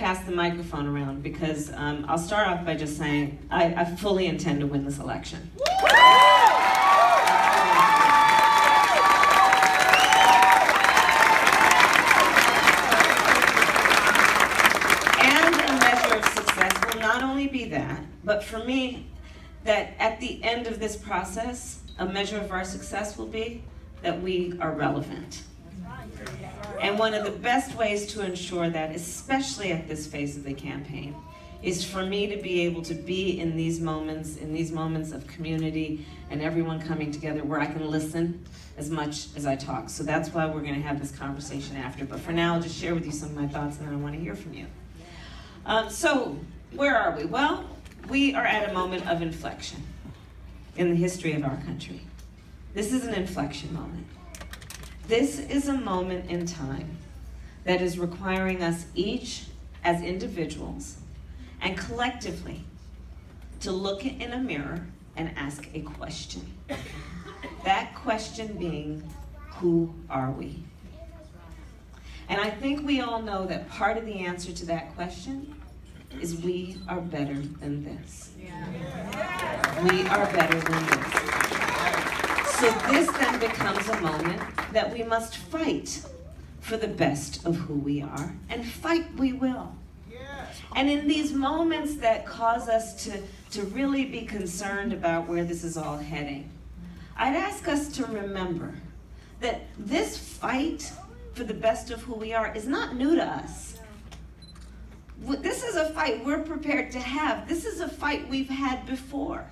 pass the microphone around because I'll start off by just saying I fully intend to win this election. And a measure of success will not only be that, but for me, that at the end of this process, a measure of our success will be that we are relevant. And one of the best ways to ensure that, especially at this phase of the campaign, is for me to be able to be in these moments of community and everyone coming together where I can listen as much as I talk. So that's why we're going to have this conversation after. But for now, I'll just share with you some of my thoughts and then I want to hear from you. So where are we? Well, we are at a moment of inflection in the history of our country. This is an inflection moment. This is a moment in time that is requiring us each as individuals and collectively to look in a mirror and ask a question. That question being, who are we? And I think we all know that part of the answer to that question is we are better than this. We are better than this. So this then becomes a moment that we must fight for the best of who we are, and fight we will. And in these moments that cause us to really be concerned about where this is all heading, I'd ask us to remember that this fight for the best of who we are is not new to us. This is a fight we're prepared to have. This is a fight we've had before.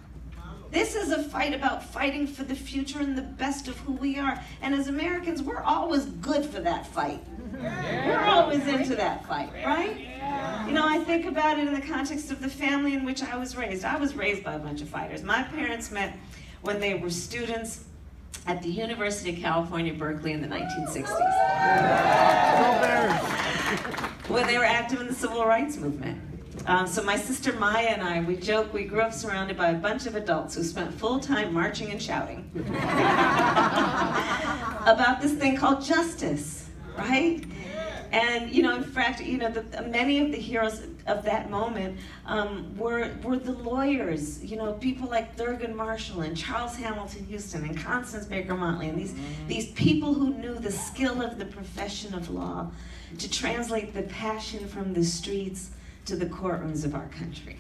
This is a fight about fighting for the future and the best of who we are. And as Americans, we're always good for that fight. We're always into that fight, right? You know, I think about it in the context of the family in which I was raised. I was raised by a bunch of fighters. My parents met when they were students at the University of California, Berkeley in the 1960s. When they were active in the civil rights movement. So my sister Maya and I, we joke, we grew up surrounded by a bunch of adults who spent full time marching and shouting about this thing called justice, right? And you know, in fact, you know, many of the heroes of that moment were the lawyers, you know, people like Thurgood Marshall and Charles Hamilton Houston and Constance Baker Motley, and these people who knew the skill of the profession of law to translate the passion from the streets to the courtrooms of our country.